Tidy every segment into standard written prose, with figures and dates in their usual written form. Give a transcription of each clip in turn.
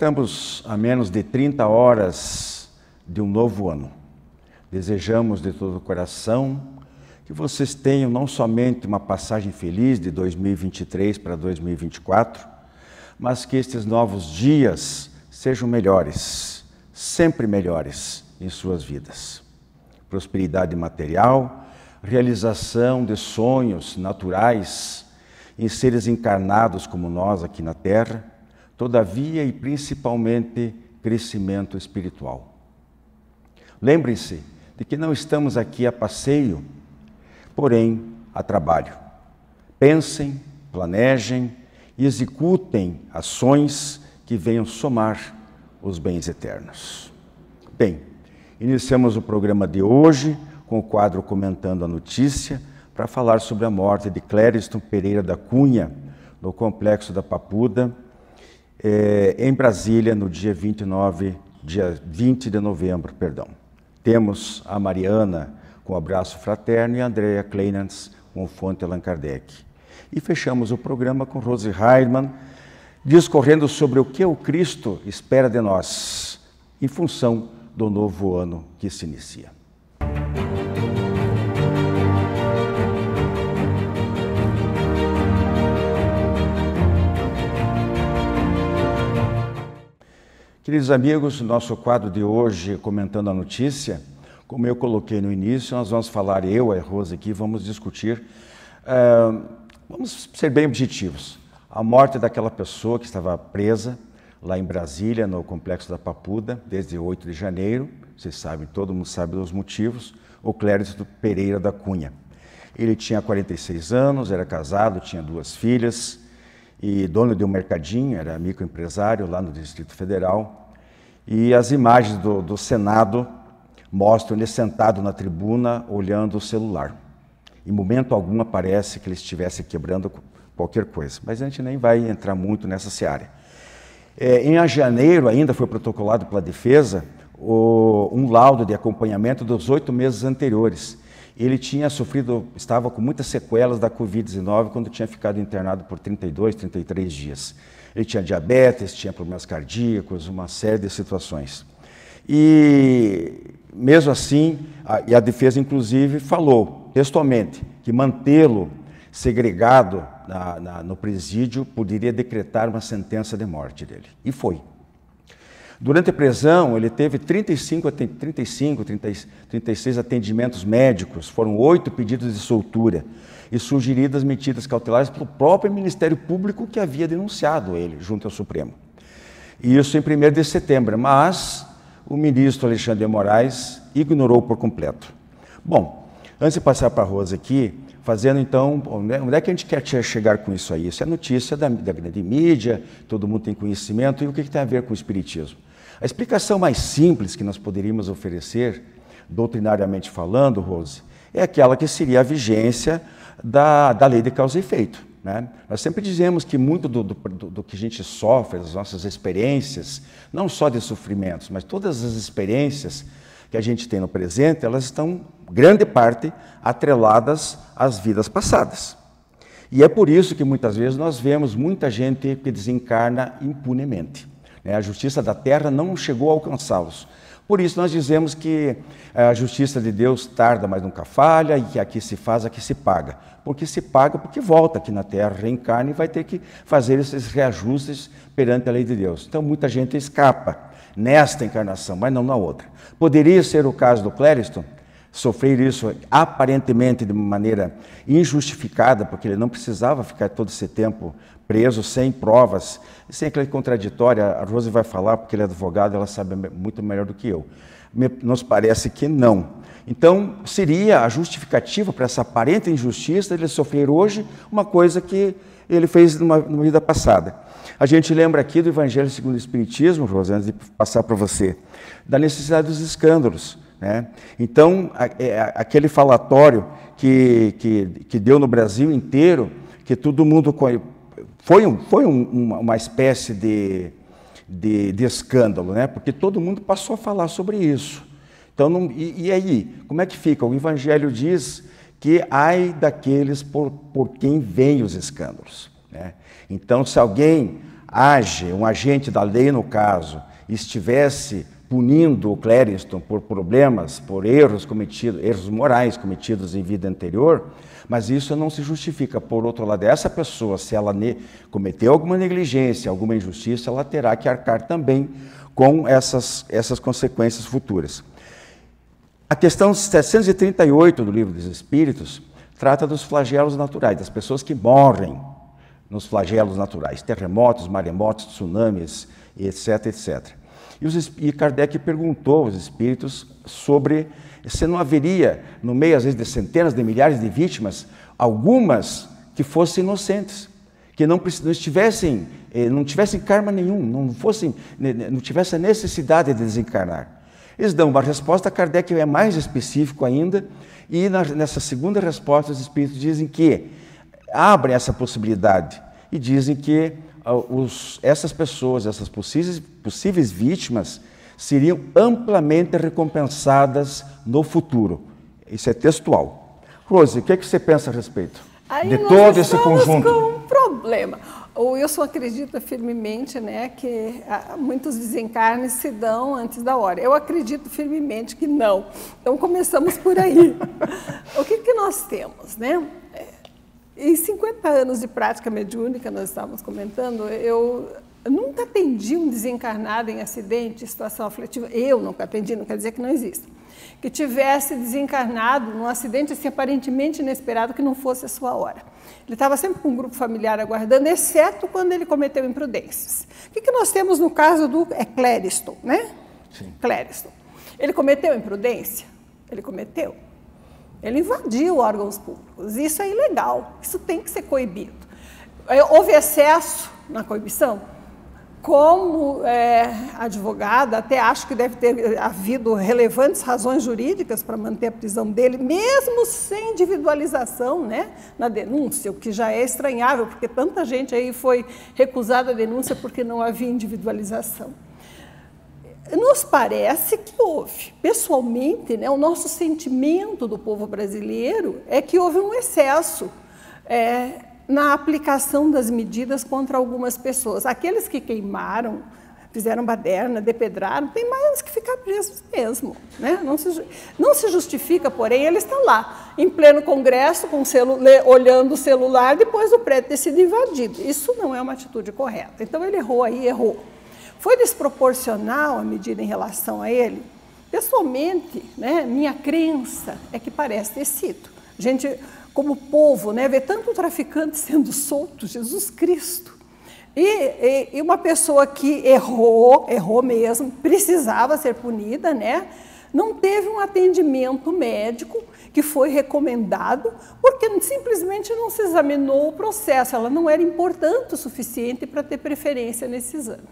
Estamos a menos de 30 horas de um novo ano. Desejamos de todo o coração que vocês tenham não somente uma passagem feliz de 2023 para 2024, mas que estes novos dias sejam melhores, sempre melhores em suas vidas. Prosperidade material, realização de sonhos naturais em seres encarnados como nós aqui na Terra, todavia e principalmente crescimento espiritual. Lembrem-se de que não estamos aqui a passeio, porém a trabalho. Pensem, planejem e executem ações que venham somar os bens eternos. Bem, iniciamos o programa de hoje com o quadro Comentando a Notícia para falar sobre a morte de Clériston Pereira da Cunha, no Complexo da Papuda, em Brasília, no dia 20 de novembro. Temos a Mariana com o abraço fraterno e a Andrea Kleinans com o Fonte Allan Kardec. E fechamos o programa com Rose Heimann, discorrendo sobre o que o Cristo espera de nós, em função do novo ano que se inicia. Queridos amigos, nosso quadro de hoje, Comentando a Notícia, como eu coloquei no início, nós vamos falar, eu e a Rose aqui, vamos discutir, vamos ser bem objetivos, a morte daquela pessoa que estava presa lá em Brasília, no Complexo da Papuda, desde 8 de janeiro, vocês sabem, todo mundo sabe dos motivos, o Clériston Pereira da Cunha. Ele tinha 46 anos, era casado, tinha 2 filhas, e dono de um mercadinho, era microempresário lá no Distrito Federal. E as imagens do Senado mostram ele sentado na tribuna, olhando o celular. Em momento algum aparece que ele estivesse quebrando qualquer coisa, mas a gente nem vai entrar muito nessa seara. Em janeiro ainda foi protocolado pela defesa um laudo de acompanhamento dos 8 meses anteriores. Ele tinha sofrido, estava com muitas sequelas da Covid-19 quando tinha ficado internado por 32, 33 dias. Ele tinha diabetes, tinha problemas cardíacos, uma série de situações. E mesmo assim, a defesa inclusive falou textualmente que mantê-lo segregado no presídio poderia decretar uma sentença de morte dele. E foi. Durante a prisão, ele teve 36 atendimentos médicos, foram 8 pedidos de soltura e sugeridas medidas cautelares pelo próprio Ministério Público que havia denunciado ele junto ao Supremo. E isso em 1º de setembro, mas o ministro Alexandre de Moraes ignorou por completo. Bom, antes de passar para a Rosa aqui, fazendo então, onde é que a gente quer chegar com isso aí? Isso é notícia da grande mídia, todo mundo tem conhecimento, e o que tem a ver com o Espiritismo? A explicação mais simples que nós poderíamos oferecer, doutrinariamente falando, Rose, é aquela que seria a vigência da lei de causa e efeito, né? Nós sempre dizemos que muito do que a gente sofre, as nossas experiências, não só de sofrimentos, mas todas as experiências que a gente tem no presente, elas estão, grande parte, atreladas às vidas passadas. E é por isso que muitas vezes nós vemos muita gente que desencarna impunemente. A justiça da terra não chegou a alcançá-los. Por isso nós dizemos que a justiça de Deus tarda, mas nunca falha, e que aqui se faz, aqui se paga. Porque se paga porque volta aqui na terra, reencarna e vai ter que fazer esses reajustes perante a lei de Deus. Então muita gente escapa nesta encarnação, mas não na outra. Poderia ser o caso do Clériston, sofrer isso aparentemente de maneira injustificada, porque ele não precisava ficar todo esse tempo preso, sem provas, sem aquele contraditório. A Rose vai falar, porque ele é advogado, ela sabe muito melhor do que eu. Nos parece que não. Então, seria a justificativa para essa aparente injustiça ele sofrer hoje uma coisa que ele fez numa vida passada. A gente lembra aqui do Evangelho segundo o Espiritismo, Rose, antes de passar para você, da necessidade dos escândalos, né? Então, aquele falatório que deu no Brasil inteiro, que todo mundo foi uma espécie de escândalo, né? Porque todo mundo passou a falar sobre isso. Então, e aí, como é que fica? O Evangelho diz que ai daqueles por quem vêm os escândalos, né? Então, se alguém age, um agente da lei no caso, estivesse punindo o Clériston por problemas, por erros cometidos, erros morais cometidos em vida anterior, mas isso não se justifica. Por outro lado, essa pessoa, se ela cometeu alguma negligência, alguma injustiça, ela terá que arcar também com essas consequências futuras. A questão 738 do Livro dos Espíritos trata dos flagelos naturais, das pessoas que morrem nos flagelos naturais, terremotos, maremotos, tsunamis, etc, etc. E Kardec perguntou aos espíritos sobre se não haveria, no meio, às vezes, de centenas de milhares de vítimas, algumas que fossem inocentes, que não tivessem karma nenhum, não tivessem a necessidade de desencarnar. Eles dão uma resposta, Kardec é mais específico ainda, e nessa segunda resposta os espíritos dizem que abrem essa possibilidade e dizem que essas pessoas, essas possíveis vítimas, seriam amplamente recompensadas no futuro. Isso é textual. Rose, o que é que você pensa a respeito de todo esse conjunto? Com um problema. O Wilson acredita firmemente, né, que muitos desencarnes se dão antes da hora. Eu acredito firmemente que não. Então, começamos por aí. O que nós temos, né? Em 50 anos de prática mediúnica, nós estávamos comentando, eu nunca atendi um desencarnado em acidente, situação aflitiva. Eu nunca atendi, não quer dizer que não exista. Que tivesse desencarnado num acidente assim, aparentemente inesperado, que não fosse a sua hora. Ele estava sempre com um grupo familiar aguardando, exceto quando ele cometeu imprudências. O que nós temos no caso do Clériston, né? Sim. Clériston. Ele cometeu imprudência? Ele cometeu. Ele invadiu órgãos públicos. Isso é ilegal. Isso tem que ser coibido. Houve excesso na coibição? Como advogada, até acho que deve ter havido relevantes razões jurídicas para manter a prisão dele, mesmo sem individualização, né, na denúncia, o que já é estranhável, porque tanta gente aí foi recusada a denúncia porque não havia individualização. Nos parece que houve. Pessoalmente, né, o nosso sentimento do povo brasileiro é que houve um excesso na aplicação das medidas contra algumas pessoas. Aqueles que queimaram, fizeram baderna, depedraram, tem mais que ficar presos mesmo, né? Não se justifica, porém, ele está lá, em pleno congresso, olhando o celular, depois do prédio ter sido invadido. Isso não é uma atitude correta. Então, ele errou aí, errou. Foi desproporcional a medida em relação a ele? Pessoalmente, né, minha crença é que parece ter sido. A gente, como povo, né, vê tanto traficante sendo solto, Jesus Cristo. E uma pessoa que errou mesmo, precisava ser punida, né, não teve um atendimento médico que foi recomendado, porque simplesmente não se examinou o processo, ela não era importante o suficiente para ter preferência nesse exame.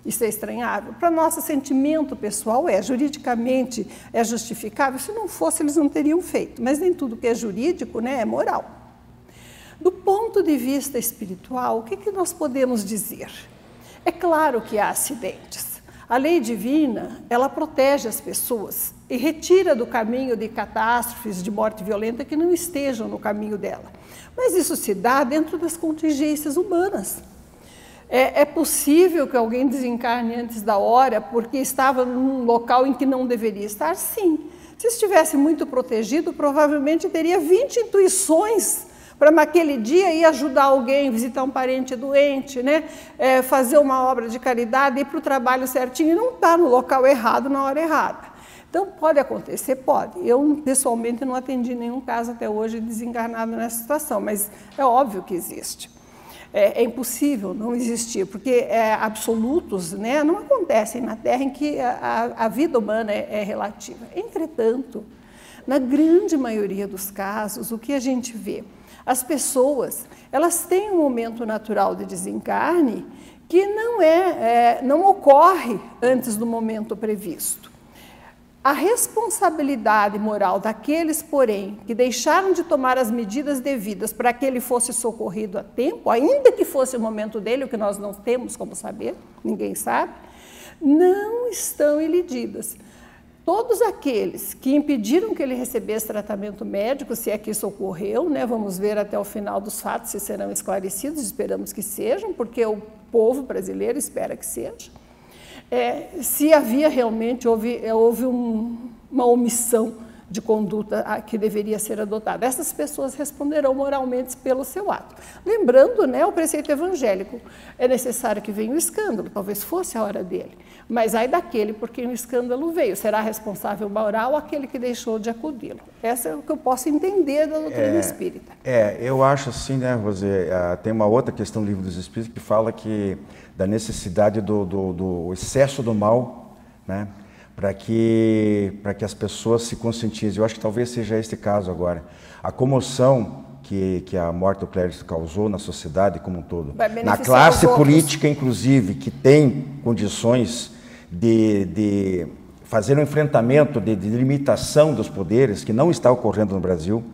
Isso é estranhável. Para nosso sentimento pessoal, juridicamente é justificável. Se não fosse, eles não teriam feito. Mas nem tudo que é jurídico, né, é moral. Do ponto de vista espiritual, o que nós podemos dizer? É claro que há acidentes. A lei divina, ela protege as pessoas e retira do caminho de catástrofes de morte violenta que não estejam no caminho dela. Mas isso se dá dentro das contingências humanas. É possível que alguém desencarne antes da hora porque estava num local em que não deveria estar? Sim. Se estivesse muito protegido, provavelmente teria 20 intuições para naquele dia ir ajudar alguém, visitar um parente doente, né? Fazer uma obra de caridade, ir para o trabalho certinho e não estar no local errado na hora errada. Então, pode acontecer? Pode. Eu, pessoalmente, não atendi nenhum caso até hoje desencarnado nessa situação, mas é óbvio que existe. É impossível não existir, porque absolutos, né, não acontecem na Terra em que a vida humana é relativa. Entretanto, na grande maioria dos casos, o que a gente vê? As pessoas, elas têm um momento natural de desencarne que não ocorre antes do momento previsto. A responsabilidade moral daqueles, porém, que deixaram de tomar as medidas devidas para que ele fosse socorrido a tempo, ainda que fosse o momento dele, o que nós não temos como saber, ninguém sabe, não estão elididas. Todos aqueles que impediram que ele recebesse tratamento médico, se é que isso ocorreu, né? Vamos ver até o final dos fatos se serão esclarecidos, esperamos que sejam, porque o povo brasileiro espera que seja. Se havia realmente, houve uma omissão de conduta que deveria ser adotada. Essas pessoas responderão moralmente pelo seu ato. Lembrando, né, o preceito evangélico, é necessário que venha o escândalo, talvez fosse a hora dele, mas ai daquele por quem o escândalo veio, será responsável moral aquele que deixou de acudi-lo. Essa é o que eu posso entender da doutrina espírita. Eu acho assim, né, Rosê, tem uma outra questão do Livro dos Espíritos que fala da necessidade do excesso do mal, né, para que as pessoas se conscientizem. Eu acho que talvez seja esse caso agora. A comoção que a morte do clérigo causou na sociedade como um todo, na classe política, inclusive, que tem condições de fazer um enfrentamento de limitação dos poderes, que não está ocorrendo no Brasil.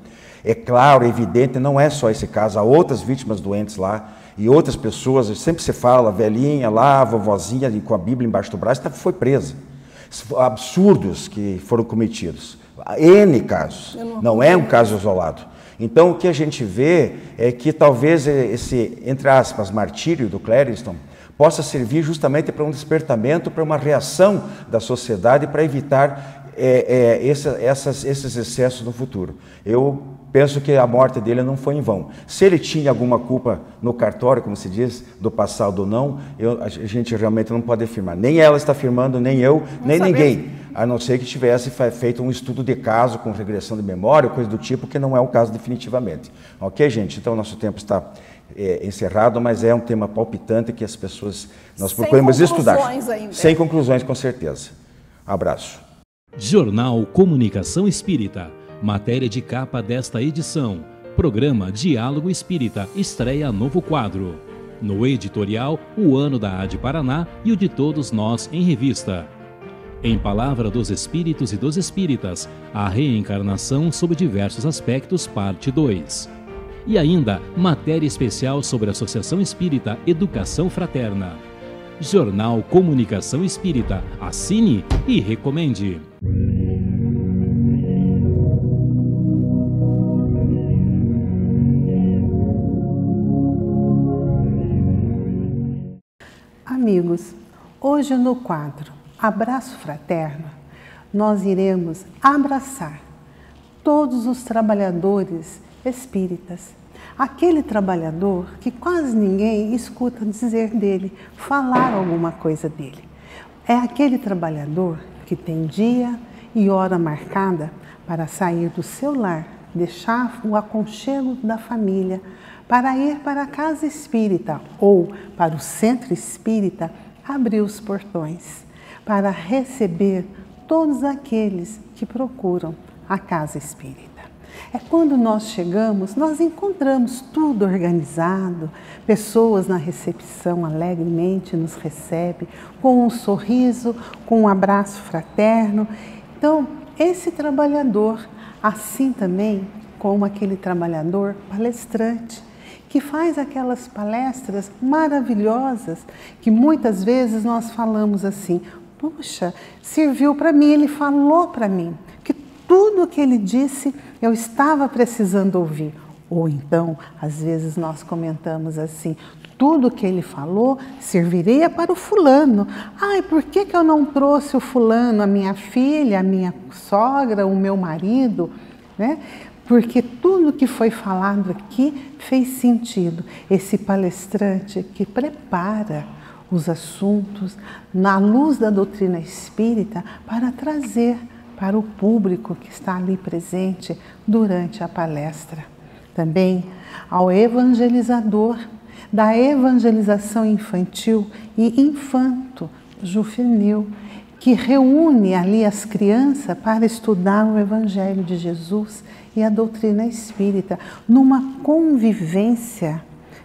É claro, é evidente, não é só esse caso, há outras vítimas doentes lá, e outras pessoas, sempre se fala, velhinha lá, vovozinha com a Bíblia embaixo do braço, foi presa. Absurdos que foram cometidos, N casos, não é um caso isolado. Então o que a gente vê é que talvez esse, entre aspas, martírio do Clériston possa servir justamente para um despertamento, para uma reação da sociedade para evitar esses excessos no futuro. Eu penso que a morte dele não foi em vão. Se ele tinha alguma culpa no cartório, como se diz, do passado ou não, a gente realmente não pode afirmar. Nem ela está afirmando, nem eu, nem ninguém. A não ser que tivesse feito um estudo de caso com regressão de memória, coisa do tipo, que não é o caso definitivamente. Ok, gente? Então, nosso tempo está encerrado, mas é um tema palpitante que as pessoas, nós procuramos estudar. Sem conclusões, com certeza. Abraço. Jornal Comunicação Espírita. Matéria de capa desta edição. Programa Diálogo Espírita estreia novo quadro. No editorial, o ano da AD Paraná e o de todos nós em revista. Em Palavra dos Espíritos e dos Espíritas, a reencarnação sob diversos aspectos, parte 2. E ainda, matéria especial sobre a Associação Espírita Educação Fraterna. Jornal Comunicação Espírita. Assine e recomende. Amigos, hoje no quadro Abraço Fraterno, nós iremos abraçar todos os trabalhadores espíritas. Aquele trabalhador que quase ninguém escuta dizer dele, falar alguma coisa dele. É aquele trabalhador que tem dia e hora marcada para sair do seu lar, deixar o aconchego da família, para ir para a casa espírita ou para o centro espírita, abrir os portões, para receber todos aqueles que procuram a casa espírita. É quando nós chegamos, nós encontramos tudo organizado, pessoas na recepção alegremente nos recebem, com um sorriso, com um abraço fraterno. Então, esse trabalhador, assim também como aquele trabalhador palestrante, que faz aquelas palestras maravilhosas, que muitas vezes nós falamos assim, puxa, serviu para mim, ele falou para mim, que tudo o que ele disse eu estava precisando ouvir. Ou então, às vezes nós comentamos assim, tudo o que ele falou serviria para o fulano. Ai, por que eu não trouxe o fulano, a minha filha, a minha sogra, o meu marido, né? Porque tudo que foi falado aqui fez sentido. Esse palestrante que prepara os assuntos na luz da doutrina espírita para trazer para o público que está ali presente durante a palestra. Também ao evangelizador da evangelização infantil e infanto-juvenil, que reúne ali as crianças para estudar o Evangelho de Jesus e a doutrina espírita, numa convivência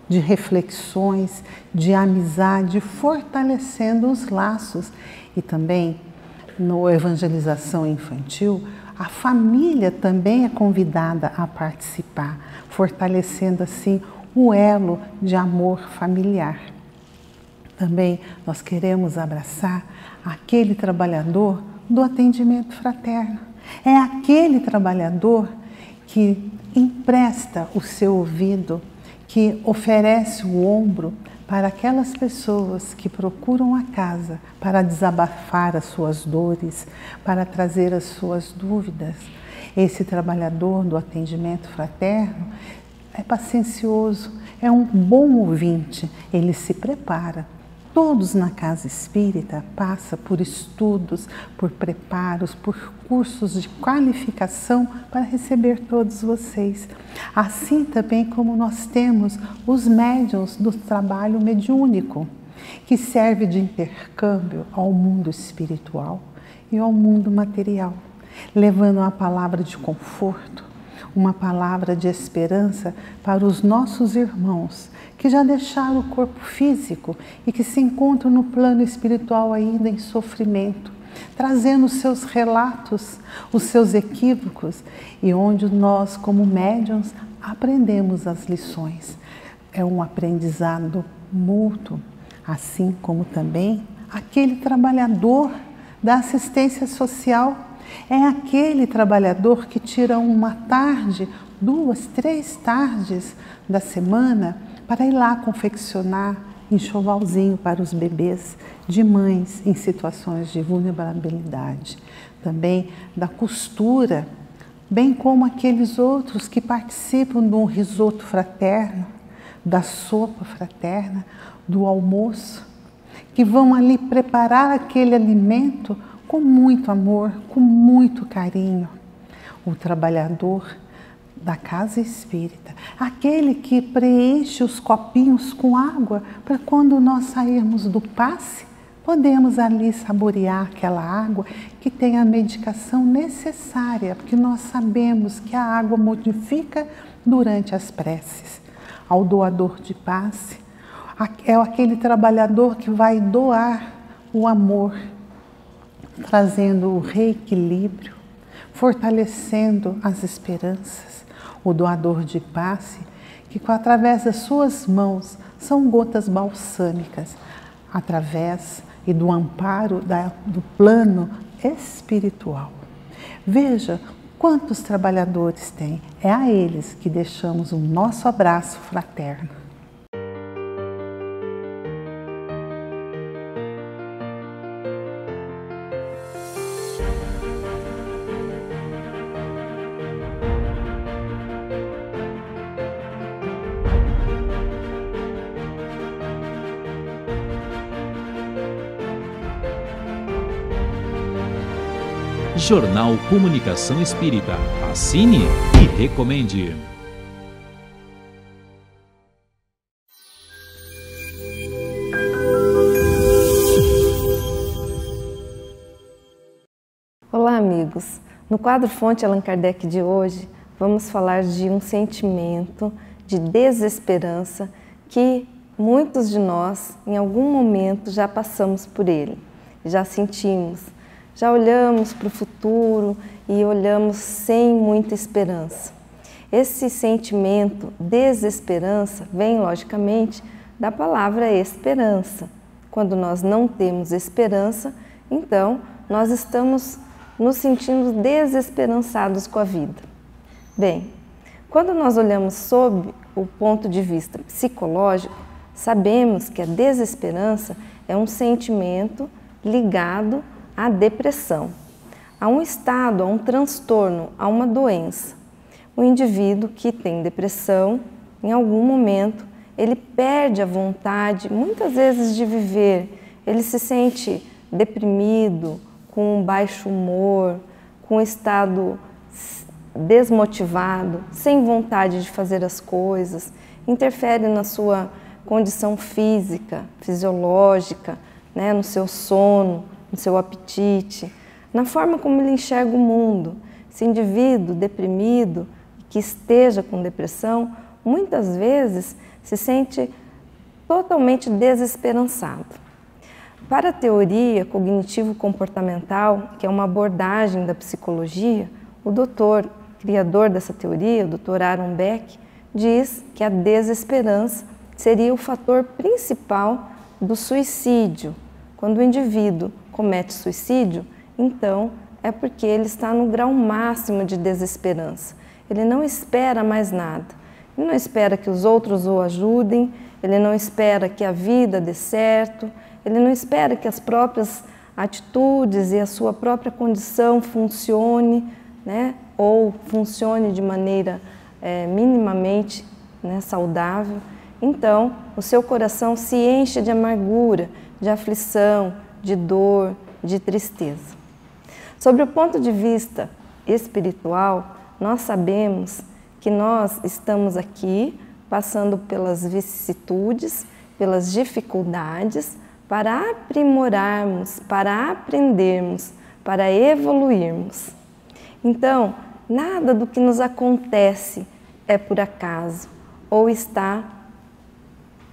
de reflexões, de amizade, fortalecendo os laços. E também, no evangelização infantil, a família também é convidada a participar, fortalecendo assim o elo de amor familiar. Também nós queremos abraçar aquele trabalhador do atendimento fraterno. É aquele trabalhador que empresta o seu ouvido, que oferece o ombro para aquelas pessoas que procuram a casa para desabafar as suas dores, para trazer as suas dúvidas. Esse trabalhador do atendimento fraterno é paciencioso, é um bom ouvinte, ele se prepara. Todos na casa espírita passam por estudos, por preparos, por cursos de qualificação para receber todos vocês. Assim também como nós temos os médiuns do trabalho mediúnico, que serve de intercâmbio ao mundo espiritual e ao mundo material, levando uma palavra de conforto, uma palavra de esperança para os nossos irmãos que já deixaram o corpo físico e que se encontram no plano espiritual ainda em sofrimento, trazendo os seus relatos, os seus equívocos, e onde nós, como médiuns, aprendemos as lições. É um aprendizado mútuo, assim como também aquele trabalhador da assistência social. É aquele trabalhador que tira uma tarde, 2, 3 tardes da semana para ir lá confeccionar enxovalzinho para os bebês de mães em situações de vulnerabilidade. Também da costura, bem como aqueles outros que participam do risoto fraterno, da sopa fraterna, do almoço, que vão ali preparar aquele alimento com muito amor, com muito carinho. O trabalhador da casa espírita, aquele que preenche os copinhos com água para quando nós sairmos do passe, podemos ali saborear aquela água que tem a medicação necessária, porque nós sabemos que a água modifica durante as preces. Ao doador de passe, é aquele trabalhador que vai doar o amor, trazendo o reequilíbrio, fortalecendo as esperanças. O doador de passe, que através das suas mãos são gotas balsâmicas, através e do amparo do plano espiritual. Veja quantos trabalhadores tem. É a eles que deixamos o nosso abraço fraterno. Jornal Comunicação Espírita. Assine e recomende. Olá, amigos. No quadro Fonte Allan Kardec de hoje, vamos falar de um sentimento de desesperança que muitos de nós, em algum momento, já passamos por ele, já sentimos. Já olhamos para o futuro e olhamos sem muita esperança. Esse sentimento, desesperança, vem logicamente da palavra esperança. Quando nós não temos esperança, então nós estamos nos sentindo desesperançados com a vida. Bem, quando nós olhamos sob o ponto de vista psicológico, sabemos que a desesperança é um sentimento ligado à depressão, a um estado, a um transtorno, a uma doença. O indivíduo que tem depressão, em algum momento, ele perde a vontade, muitas vezes, de viver. Ele se sente deprimido, com um baixo humor, com um estado desmotivado, sem vontade de fazer as coisas, interfere na sua condição física, fisiológica, né, no seu sono, no seu apetite, na forma como ele enxerga o mundo. Esse indivíduo deprimido, que esteja com depressão, muitas vezes se sente totalmente desesperançado. Para a teoria cognitivo-comportamental, que é uma abordagem da psicologia, o doutor, criador dessa teoria, o doutor Aaron Beck, diz que a desesperança seria o fator principal do suicídio. Quando o indivíduo comete suicídio, então é porque ele está no grau máximo de desesperança. Ele não espera mais nada. Ele não espera que os outros o ajudem, ele não espera que a vida dê certo, ele não espera que as próprias atitudes e a sua própria condição funcione, né? Ou funcione de maneira minimamente, né, saudável. Então, o seu coração se enche de amargura, de aflição, de dor, de tristeza. Sobre o ponto de vista espiritual, nós sabemos que nós estamos aqui passando pelas vicissitudes, pelas dificuldades, para aprimorarmos, para aprendermos, para evoluirmos. Então, nada do que nos acontece é por acaso ou está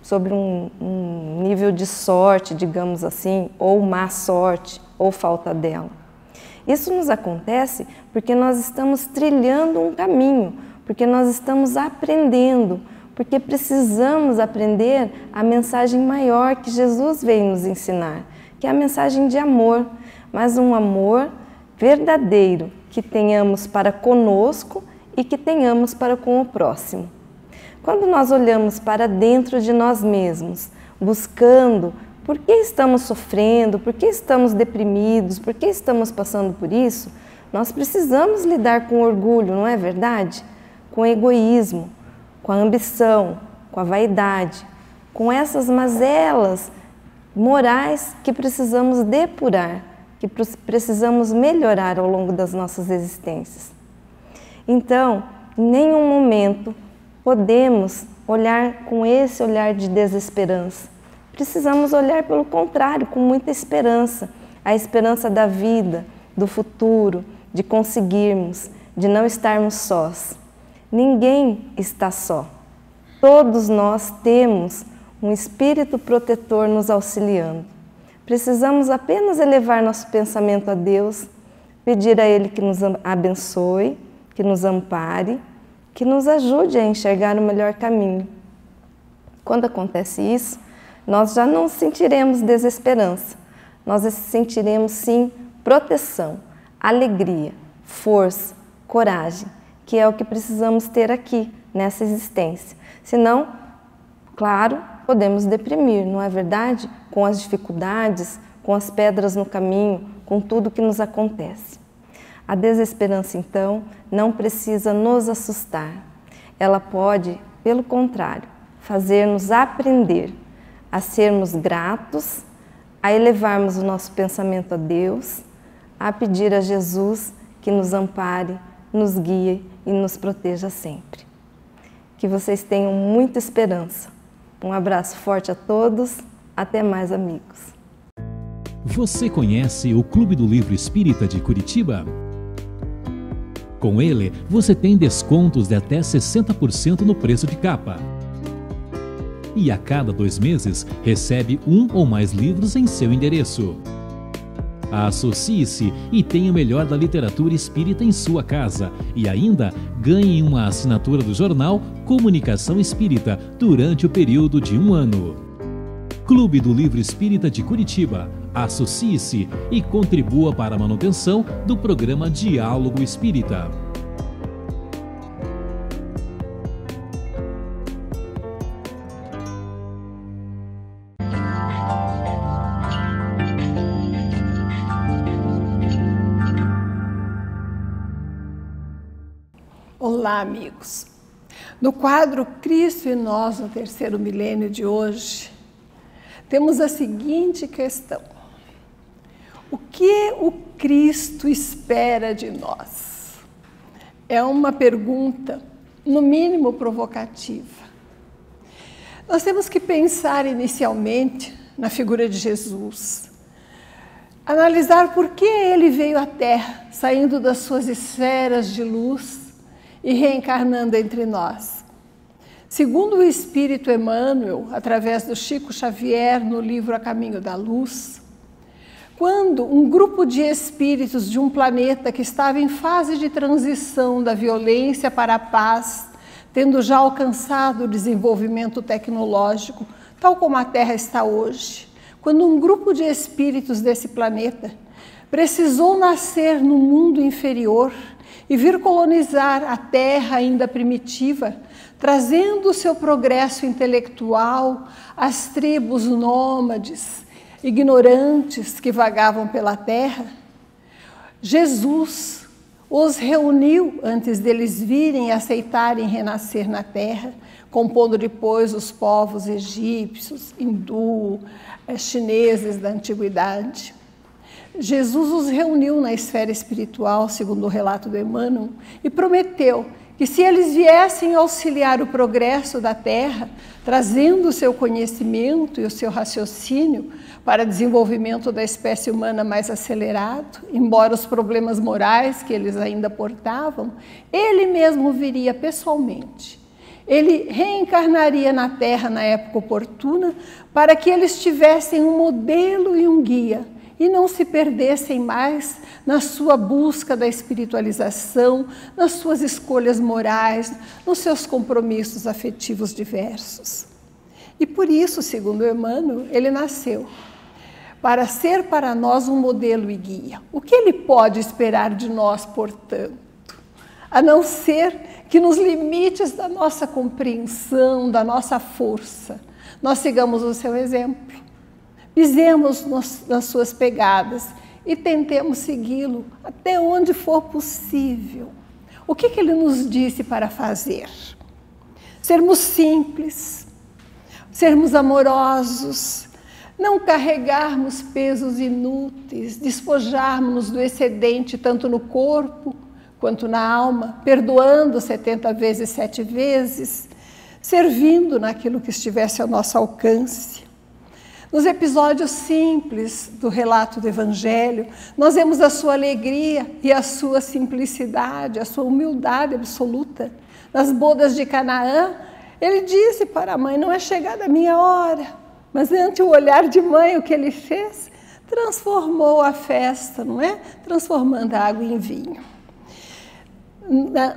sobre um nível de sorte, digamos assim, ou má sorte, ou falta dela. Isso nos acontece porque nós estamos trilhando um caminho, porque nós estamos aprendendo, porque precisamos aprender a mensagem maior que Jesus veio nos ensinar, que é a mensagem de amor, mas um amor verdadeiro, que tenhamos para conosco e que tenhamos para com o próximo. Quando nós olhamos para dentro de nós mesmos, buscando por que estamos sofrendo, por que estamos deprimidos, por que estamos passando por isso, nós precisamos lidar com orgulho, não é verdade? Com egoísmo, com a ambição, com a vaidade, com essas mazelas morais que precisamos depurar, que precisamos melhorar ao longo das nossas existências. Então, em nenhum momento podemos olhar com esse olhar de desesperança. Precisamos olhar pelo contrário, com muita esperança, a esperança da vida, do futuro, de conseguirmos, de não estarmos sós. Ninguém está só. Todos nós temos um espírito protetor nos auxiliando. Precisamos apenas elevar nosso pensamento a Deus, pedir a Ele que nos abençoe, que nos ampare, que nos ajude a enxergar o melhor caminho. Quando acontece isso, nós já não sentiremos desesperança, nós sentiremos sim proteção, alegria, força, coragem, que é o que precisamos ter aqui, nessa existência. Senão, claro, podemos deprimir, não é verdade? Com as dificuldades, com as pedras no caminho, com tudo que nos acontece. A desesperança, então, não precisa nos assustar. Ela pode, pelo contrário, fazer-nos aprender a sermos gratos, a elevarmos o nosso pensamento a Deus, a pedir a Jesus que nos ampare, nos guie e nos proteja sempre. Que vocês tenham muita esperança. Um abraço forte a todos. Até mais, amigos. Você conhece o Clube do Livro Espírita de Curitiba? Com ele, você tem descontos de até 60% no preço de capa. E a cada 2 meses, recebe 1 ou mais livros em seu endereço. Associe-se e tenha o melhor da literatura espírita em sua casa e ainda ganhe uma assinatura do jornal Comunicação Espírita durante o período de 1 ano. Clube do Livro Espírita de Curitiba. Associe-se e contribua para a manutenção do programa Diálogo Espírita. Olá, amigos. No quadro Cristo e Nós no Terceiro Milênio de hoje, temos a seguinte questão: o que o Cristo espera de nós? É uma pergunta, no mínimo, provocativa. Nós temos que pensar inicialmente na figura de Jesus, analisar por que ele veio à Terra, saindo das suas esferas de luz e reencarnando entre nós. Segundo o Espírito Emmanuel, através do Chico Xavier, no livro A Caminho da Luz, quando um grupo de espíritos de um planeta que estava em fase de transição da violência para a paz, tendo já alcançado o desenvolvimento tecnológico, tal como a Terra está hoje, quando um grupo de espíritos desse planeta precisou nascer no mundo inferior e vir colonizar a terra ainda primitiva, trazendo o seu progresso intelectual às tribos nômades, ignorantes que vagavam pela terra. Jesus os reuniu antes deles virem e aceitarem renascer na terra, compondo depois os povos egípcios, hindu, chineses da antiguidade. Jesus os reuniu na esfera espiritual, segundo o relato do Emmanuel, e prometeu que se eles viessem auxiliar o progresso da Terra, trazendo o seu conhecimento e o seu raciocínio para desenvolvimento da espécie humana mais acelerado, embora os problemas morais que eles ainda portavam, ele mesmo viria pessoalmente. Ele reencarnaria na Terra na época oportuna para que eles tivessem um modelo e um guia e não se perdessem mais na sua busca da espiritualização, nas suas escolhas morais, nos seus compromissos afetivos diversos. E por isso, segundo Emmanuel, ele nasceu para ser para nós um modelo e guia. O que ele pode esperar de nós, portanto? A não ser que nos limites da nossa compreensão, da nossa força, nós sigamos o seu exemplo, pisemos nas suas pegadas e tentemos segui-lo até onde for possível. O que ele nos disse para fazer? Sermos simples, sermos amorosos, não carregarmos pesos inúteis, despojarmos-nos do excedente tanto no corpo quanto na alma, perdoando 70 vezes, 7 vezes, servindo naquilo que estivesse ao nosso alcance. Nos episódios simples do relato do Evangelho, nós vemos a sua alegria e a sua simplicidade, a sua humildade absoluta. Nas bodas de Canaã, ele disse para a mãe, não é chegada a minha hora. Mas ante o olhar de mãe, o que ele fez? Transformou a festa, não é? Transformando a água em vinho.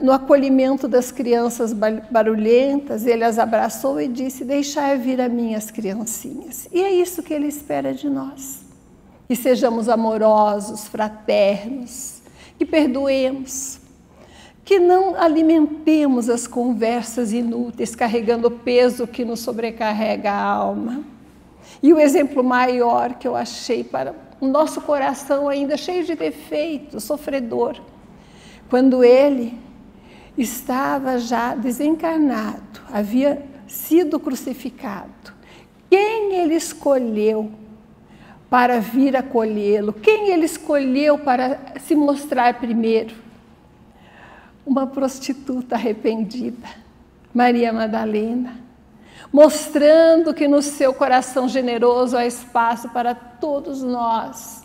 No acolhimento das crianças barulhentas, ele as abraçou e disse, deixai vir a mim as criancinhas. E é isso que ele espera de nós. Que sejamos amorosos, fraternos, que perdoemos, que não alimentemos as conversas inúteis, carregando o peso que nos sobrecarrega a alma. E o exemplo maior que eu achei para o nosso coração ainda cheio de defeitos, sofredor, quando ele estava já desencarnado, havia sido crucificado, quem ele escolheu para vir acolhê-lo? Quem ele escolheu para se mostrar primeiro? Uma prostituta arrependida, Maria Madalena, mostrando que no seu coração generoso há espaço para todos nós,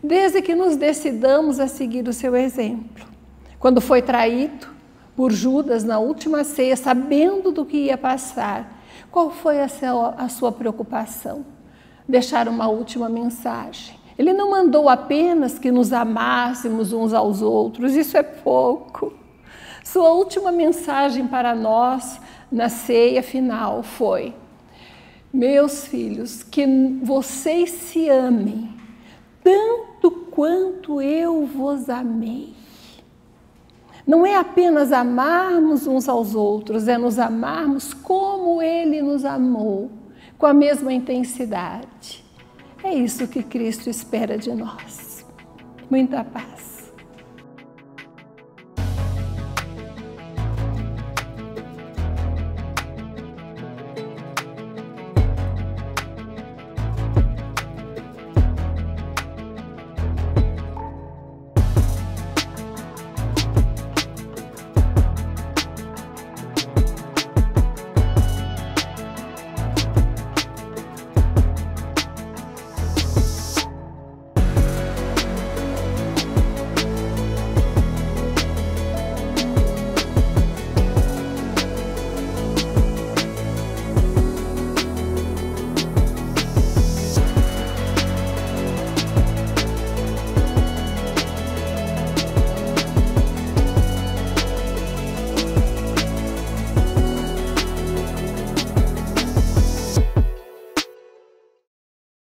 desde que nos decidamos a seguir o seu exemplo. Quando foi traído por Judas na última ceia, sabendo do que ia passar, qual foi a sua preocupação? Deixar uma última mensagem. Ele não mandou apenas que nos amássemos uns aos outros, isso é pouco. Sua última mensagem para nós na ceia final foi: meus filhos, que vocês se amem tanto quanto eu vos amei. Não é apenas amarmos uns aos outros, é nos amarmos como Ele nos amou, com a mesma intensidade. É isso que Cristo espera de nós. Muita paz.